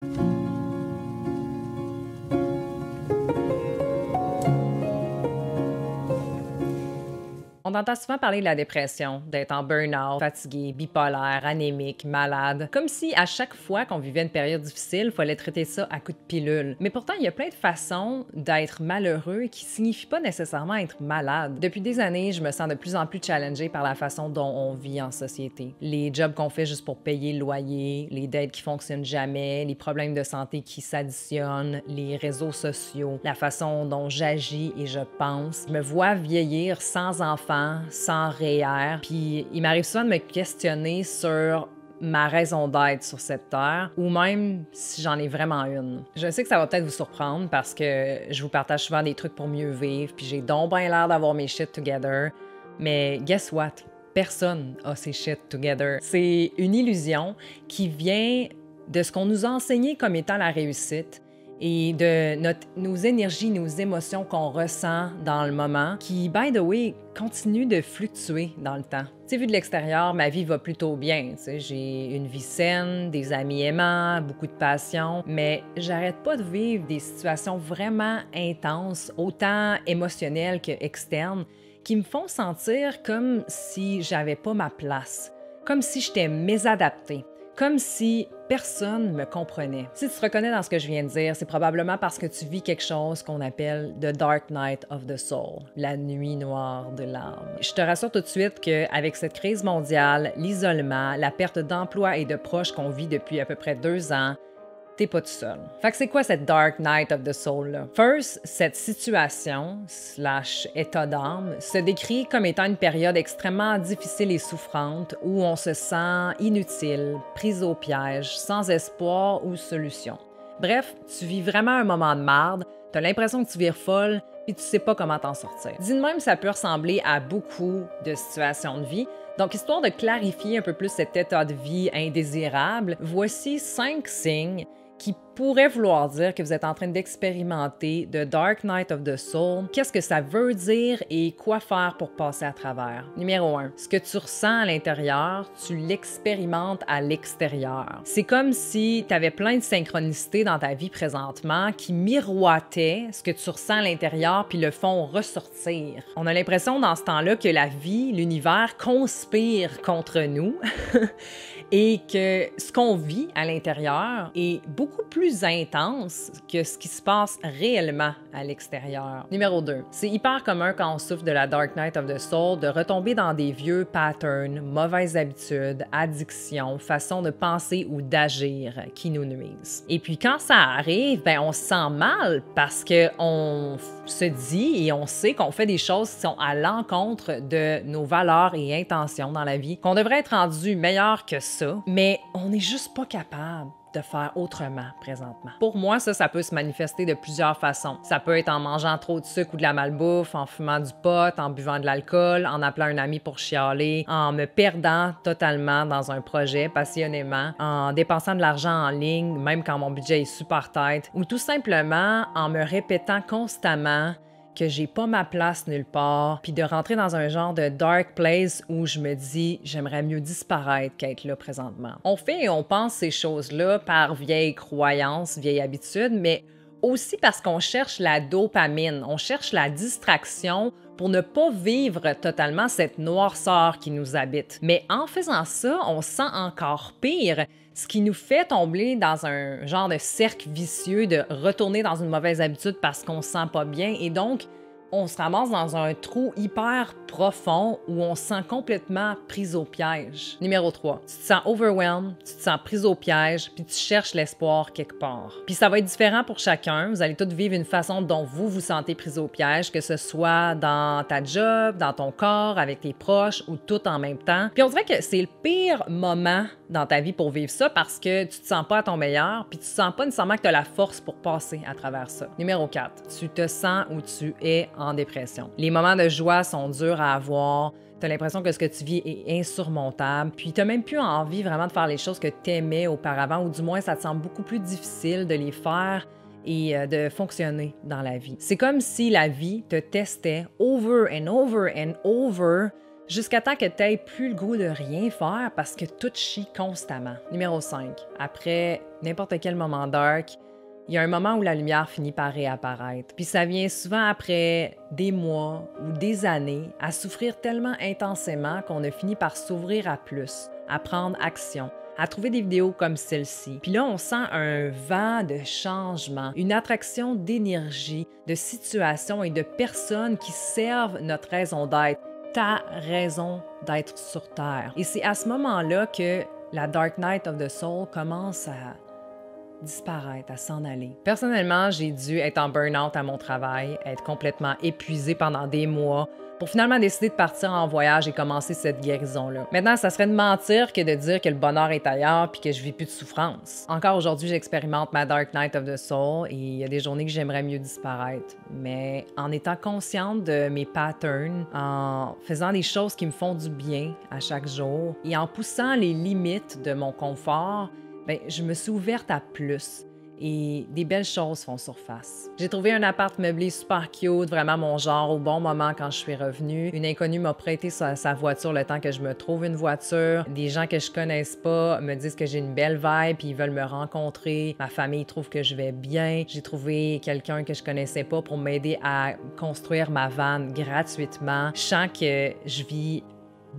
On entend souvent parler de la dépression, d'être en burn-out, fatigué, bipolaire, anémique, malade, comme si à chaque fois qu'on vivait une période difficile, il fallait traiter ça à coups de pilule. Mais pourtant, il y a plein de façons d'être malheureux qui ne signifient pas nécessairement être malade. Depuis des années, je me sens de plus en plus challengée par la façon dont on vit en société. Les jobs qu'on fait juste pour payer le loyer, les dettes qui fonctionnent jamais, les problèmes de santé qui s'additionnent, les réseaux sociaux, la façon dont j'agis et je pense. Je me vois vieillir sans enfant, sans REER, puis il m'arrive souvent de me questionner sur ma raison d'être sur cette terre, ou même si j'en ai vraiment une. Je sais que ça va peut-être vous surprendre parce que je vous partage souvent des trucs pour mieux vivre, puis j'ai donc bien l'air d'avoir mes shit together, mais guess what? Personne a ses shit together. C'est une illusion qui vient de ce qu'on nous a enseigné comme étant la réussite, et de nos énergies, nos émotions qu'on ressent dans le moment, qui, by the way, continuent de fluctuer dans le temps. Tu sais, vu de l'extérieur, ma vie va plutôt bien. Tu sais, j'ai une vie saine, des amis aimants, beaucoup de passion, mais j'arrête pas de vivre des situations vraiment intenses, autant émotionnelles que externes, qui me font sentir comme si j'avais pas ma place, comme si j'étais mésadaptée, comme si personne me comprenait. Si tu te reconnais dans ce que je viens de dire, c'est probablement parce que tu vis quelque chose qu'on appelle « the dark night of the soul », la nuit noire de l'âme. Je te rassure tout de suite qu'avec cette crise mondiale, l'isolement, la perte d'emploi et de proches qu'on vit depuis à peu près 2 ans, t'es pas tout seul. Fait que c'est quoi cette dark night of the soul là? First, cette situation / état d'âme se décrit comme étant une période extrêmement difficile et souffrante où on se sent inutile, prise au piège, sans espoir ou solution. Bref, tu vis vraiment un moment de marde, t'as l'impression que tu vires folle, puis tu sais pas comment t'en sortir. Dit de même, ça peut ressembler à beaucoup de situations de vie. Donc, histoire de clarifier un peu plus cet état de vie indésirable, voici 5 signes qui pourrait vouloir dire que vous êtes en train d'expérimenter The Dark Night of the Soul. Qu'est-ce que ça veut dire et quoi faire pour passer à travers? Numéro 1, ce que tu ressens à l'intérieur, tu l'expérimentes à l'extérieur. C'est comme si tu avais plein de synchronicités dans ta vie présentement qui miroitaient ce que tu ressens à l'intérieur puis le font ressortir. On a l'impression dans ce temps-là que la vie, l'univers conspire contre nous et que ce qu'on vit à l'intérieur est beaucoup plus intense que ce qui se passe réellement à l'extérieur. Numéro 2, c'est hyper commun quand on souffre de la Dark Night of the Soul de retomber dans des vieux patterns, mauvaises habitudes, addictions, façons de penser ou d'agir qui nous nuisent. Et puis quand ça arrive, on se sent mal parce qu'on se dit et on sait qu'on fait des choses qui sont à l'encontre de nos valeurs et intentions dans la vie, qu'on devrait être rendu meilleur que ça, mais on n'est juste pas capable de faire autrement présentement. Pour moi, ça peut se manifester de plusieurs façons. Ça peut être en mangeant trop de sucre ou de la malbouffe, en fumant du pot, en buvant de l'alcool, en appelant un ami pour chialer, en me perdant totalement dans un projet passionnément, en dépensant de l'argent en ligne, même quand mon budget est super tight, ou tout simplement en me répétant constamment que j'ai pas ma place nulle part, puis de rentrer dans un genre de dark place où je me dis j'aimerais mieux disparaître qu'être là présentement. On fait et on pense ces choses-là par vieille croyance, vieille habitude, mais aussi parce qu'on cherche la dopamine, on cherche la distraction pour ne pas vivre totalement cette noirceur qui nous habite. Mais en faisant ça, on se sent encore pire, ce qui nous fait tomber dans un genre de cercle vicieux de retourner dans une mauvaise habitude parce qu'on se sent pas bien et donc on se ramasse dans un trou hyper profond où on se sent complètement pris au piège. Numéro 3, tu te sens overwhelmed, tu te sens pris au piège, puis tu cherches l'espoir quelque part. Puis ça va être différent pour chacun. Vous allez tous vivre une façon dont vous vous sentez pris au piège, que ce soit dans ta job, dans ton corps, avec tes proches ou tout en même temps. Puis on dirait que c'est le pire moment dans ta vie pour vivre ça parce que tu te sens pas à ton meilleur, puis tu sens pas nécessairement que tu as la force pour passer à travers ça. Numéro 4, tu te sens où tu es en dépression. Les moments de joie sont durs à avoir, tu as l'impression que ce que tu vis est insurmontable, puis tu n'as même plus envie vraiment de faire les choses que tu aimais auparavant, ou du moins ça te semble beaucoup plus difficile de les faire et de fonctionner dans la vie. C'est comme si la vie te testait over and over and over Jusqu'à temps que tu n'aies plus le goût de rien faire parce que tout chie constamment. Numéro 5. Après n'importe quel moment dark, il y a un moment où la lumière finit par réapparaître. Puis ça vient souvent après des mois ou des années à souffrir tellement intensément qu'on a fini par s'ouvrir à plus, à prendre action, à trouver des vidéos comme celle-ci. Puis là, on sent un vent de changement, une attraction d'énergie, de situations et de personnes qui servent notre raison d'être, ta raison d'être sur Terre. Et c'est à ce moment-là que la Dark Night of the Soul commence à disparaître, à s'en aller. Personnellement, j'ai dû être en burn-out à mon travail, être complètement épuisée pendant des mois pour finalement décider de partir en voyage et commencer cette guérison-là. Maintenant, ça serait de mentir que de dire que le bonheur est ailleurs puis que je vis plus de souffrance. Encore aujourd'hui, j'expérimente ma Dark Night of the Soul et il y a des journées que j'aimerais mieux disparaître. Mais en étant consciente de mes patterns, en faisant des choses qui me font du bien à chaque jour et en poussant les limites de mon confort, je me suis ouverte à plus et des belles choses font surface. J'ai trouvé un appart meublé super cute, vraiment mon genre, au bon moment quand je suis revenue. Une inconnue m'a prêté sa voiture le temps que je me trouve une voiture. Des gens que je connaisse pas me disent que j'ai une belle vibe puis ils veulent me rencontrer. Ma famille trouve que je vais bien. J'ai trouvé quelqu'un que je connaissais pas pour m'aider à construire ma van gratuitement. Je sens que je vis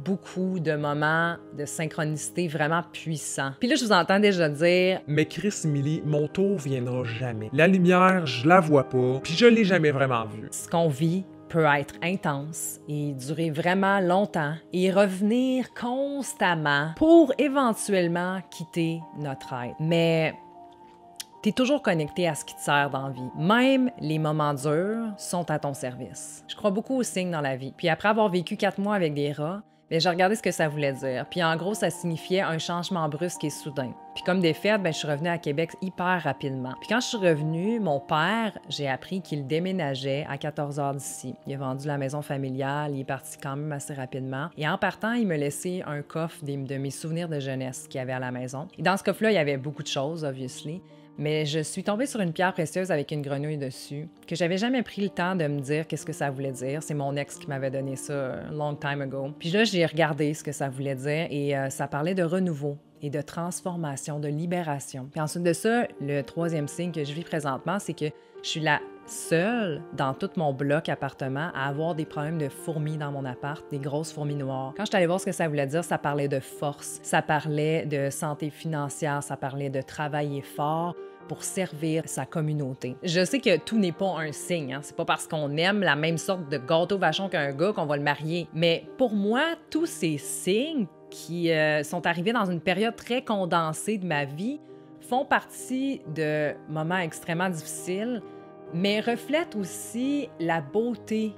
beaucoup de moments de synchronicité vraiment puissants. Puis là, je vous entends déjà dire... Mais Chris Millie, mon tour viendra jamais. La lumière, je la vois pas, puis je l'ai jamais vraiment vue. Ce qu'on vit peut être intense et durer vraiment longtemps et revenir constamment pour éventuellement quitter notre être. Mais... t'es toujours connecté à ce qui te sert dans la vie. Même les moments durs sont à ton service. Je crois beaucoup aux signes dans la vie. Puis après avoir vécu 4 mois avec des rats, j'ai regardé ce que ça voulait dire. Puis en gros, ça signifiait un changement brusque et soudain. Puis comme des fêtes, je suis revenue à Québec hyper rapidement. Puis quand je suis revenue, mon père, j'ai appris qu'il déménageait à 14 heures d'ici. Il a vendu la maison familiale, il est parti quand même assez rapidement. Et en partant, il me laissait un coffre de mes souvenirs de jeunesse qu'il y avait à la maison. Et dans ce coffre-là, il y avait beaucoup de choses, obviously. Mais je suis tombée sur une pierre précieuse avec une grenouille dessus, que j'avais jamais pris le temps de me dire qu'est-ce que ça voulait dire. C'est mon ex qui m'avait donné ça long time ago. Puis là, j'ai regardé ce que ça voulait dire et ça parlait de renouveau et de transformation, de libération. Puis ensuite de ça, le 3e signe que je vis présentement, c'est que je suis la seule dans tout mon bloc appartement à avoir des problèmes de fourmis dans mon appart, des grosses fourmis noires. Quand je suis allée voir ce que ça voulait dire, ça parlait de force, ça parlait de santé financière, ça parlait de travailler fort pour servir sa communauté. Je sais que tout n'est pas un signe, hein? C'est pas parce qu'on aime la même sorte de gâteau vachon qu'un gars qu'on va le marier. Mais pour moi, tous ces signes qui sont arrivés dans une période très condensée de ma vie font partie de moments extrêmement difficiles, mais reflètent aussi la beauté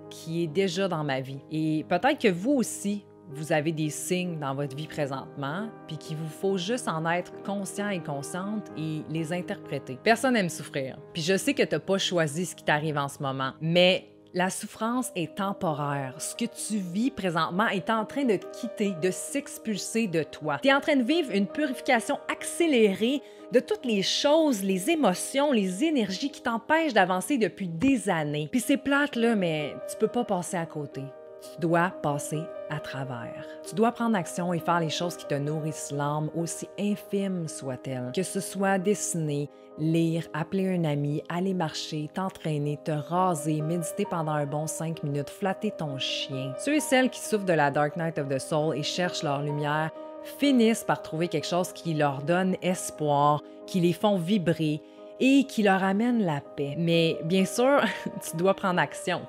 qui est déjà dans ma vie. Et peut-être que vous aussi, vous avez des signes dans votre vie présentement, puis qu'il vous faut juste en être conscient et consciente et les interpréter. Personne n'aime souffrir. Puis je sais que tu n'as pas choisi ce qui t'arrive en ce moment, mais la souffrance est temporaire. Ce que tu vis présentement est en train de te quitter, de s'expulser de toi. Tu es en train de vivre une purification accélérée de toutes les choses, les émotions, les énergies qui t'empêchent d'avancer depuis des années. Puis c'est plate là, mais tu peux pas passer à côté. Tu dois passer à travers. Tu dois prendre action et faire les choses qui te nourrissent l'âme, aussi infimes soient-elles. Que ce soit dessiner, lire, appeler un ami, aller marcher, t'entraîner, te raser, méditer pendant un bon 5 minutes, flatter ton chien. Ceux et celles qui souffrent de la Dark Night of the Soul et cherchent leur lumière finissent par trouver quelque chose qui leur donne espoir, qui les font vibrer et qui leur amène la paix. Mais bien sûr, tu dois prendre action.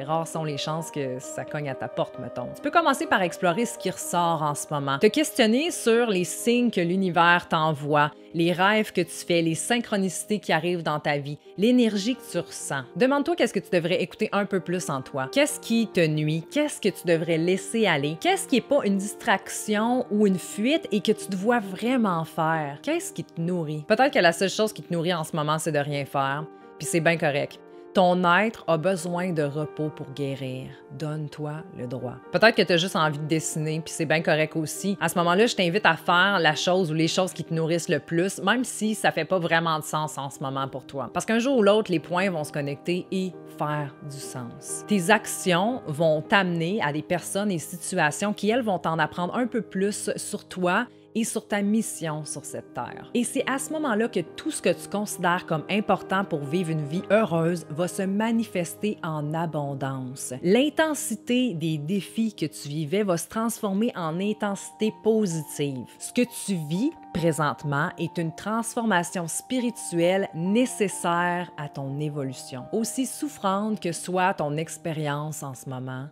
Rares sont les chances que ça cogne à ta porte, mettons. Tu peux commencer par explorer ce qui ressort en ce moment. Te questionner sur les signes que l'univers t'envoie, les rêves que tu fais, les synchronicités qui arrivent dans ta vie, l'énergie que tu ressens. Demande-toi qu'est-ce que tu devrais écouter un peu plus en toi. Qu'est-ce qui te nuit? Qu'est-ce que tu devrais laisser aller? Qu'est-ce qui n'est pas une distraction ou une fuite et que tu te vois vraiment faire? Qu'est-ce qui te nourrit? Peut-être que la seule chose qui te nourrit en ce moment, c'est de rien faire. Puis c'est bien correct. Ton être a besoin de repos pour guérir. Donne-toi le droit. Peut-être que tu as juste envie de dessiner, puis c'est bien correct aussi. À ce moment-là, je t'invite à faire la chose ou les choses qui te nourrissent le plus, même si ça fait pas vraiment de sens en ce moment pour toi. Parce qu'un jour ou l'autre, les points vont se connecter et faire du sens. Tes actions vont t'amener à des personnes et situations qui, elles, vont t'en apprendre un peu plus sur toi et sur ta mission sur cette terre. Et c'est à ce moment-là que tout ce que tu considères comme important pour vivre une vie heureuse va se manifester en abondance. L'intensité des défis que tu vivais va se transformer en intensité positive. Ce que tu vis présentement est une transformation spirituelle nécessaire à ton évolution. Aussi souffrante que soit ton expérience en ce moment,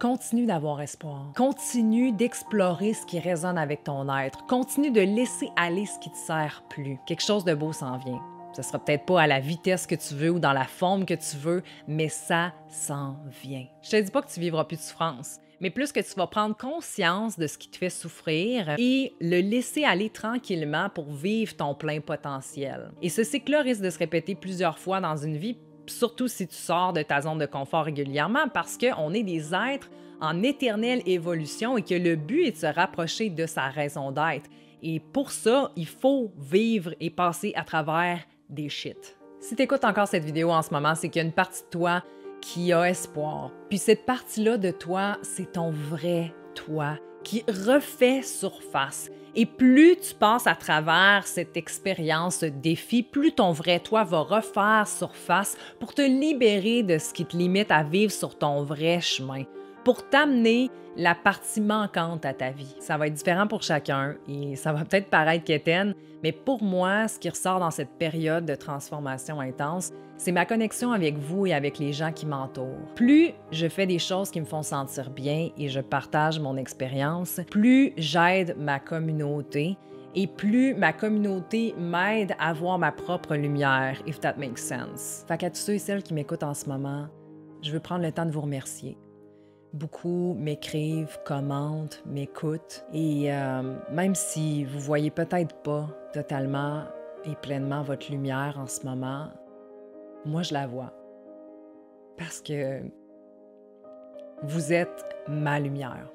continue d'avoir espoir. Continue d'explorer ce qui résonne avec ton être. Continue de laisser aller ce qui te sert plus. Quelque chose de beau s'en vient. Ce sera peut-être pas à la vitesse que tu veux ou dans la forme que tu veux, mais ça s'en vient. Je te dis pas que tu vivras plus de souffrance, mais plus que tu vas prendre conscience de ce qui te fait souffrir et le laisser aller tranquillement pour vivre ton plein potentiel. Et ce cycle-là risque de se répéter plusieurs fois dans une vie, surtout si tu sors de ta zone de confort régulièrement, parce qu'on est des êtres en éternelle évolution et que le but est de se rapprocher de sa raison d'être. Et pour ça, il faut vivre et passer à travers des shit. Si tu écoutes encore cette vidéo en ce moment, c'est qu'il y a une partie de toi qui a espoir. Puis cette partie-là de toi, c'est ton vrai toi qui refait surface. Et plus tu passes à travers cette expérience, ce défi, plus ton vrai toi va refaire surface pour te libérer de ce qui te limite à vivre sur ton vrai chemin, pour t'amener la partie manquante à ta vie. Ça va être différent pour chacun et ça va peut-être paraître quétaine, mais pour moi, ce qui ressort dans cette période de transformation intense, c'est ma connexion avec vous et avec les gens qui m'entourent. Plus je fais des choses qui me font sentir bien et je partage mon expérience, plus j'aide ma communauté et plus ma communauté m'aide à voir ma propre lumière, if that makes sense. Fait qu'à tous ceux et celles qui m'écoutent en ce moment, je veux prendre le temps de vous remercier. Beaucoup m'écrivent, commentent, m'écoutent et même si vous voyez peut-être pas totalement et pleinement votre lumière en ce moment, moi je la vois parce que vous êtes ma lumière.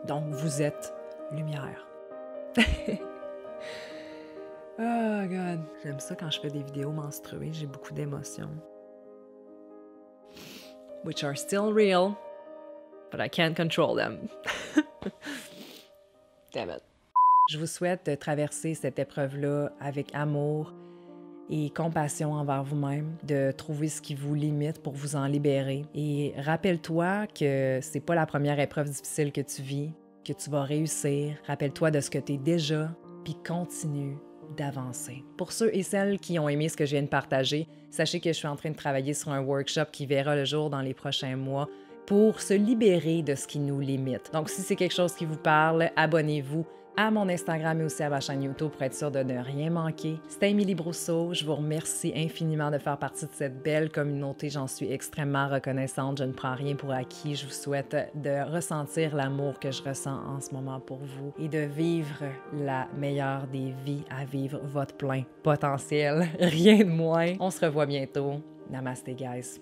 Donc vous êtes lumière. Oh God, j'aime ça quand je fais des vidéos menstruées, j'ai beaucoup d'émotions. Which are still real. But I can't control them. Damn it. Je vous souhaite de traverser cette épreuve-là avec amour et compassion envers vous-même, de trouver ce qui vous limite pour vous en libérer. Et rappelle-toi que c'est pas la première épreuve difficile que tu vis, que tu vas réussir. Rappelle-toi de ce que tu es déjà, puis continue d'avancer. Pour ceux et celles qui ont aimé ce que je viens de partager, sachez que je suis en train de travailler sur un workshop qui verra le jour dans les prochains mois pour se libérer de ce qui nous limite. Donc, si c'est quelque chose qui vous parle, abonnez-vous à mon Instagram et aussi à ma chaîne YouTube pour être sûr de ne rien manquer. C'était Émilie Brousseau. Je vous remercie infiniment de faire partie de cette belle communauté. J'en suis extrêmement reconnaissante. Je ne prends rien pour acquis. Je vous souhaite de ressentir l'amour que je ressens en ce moment pour vous et de vivre la meilleure des vies, à vivre votre plein potentiel. Rien de moins. On se revoit bientôt. Namaste, guys.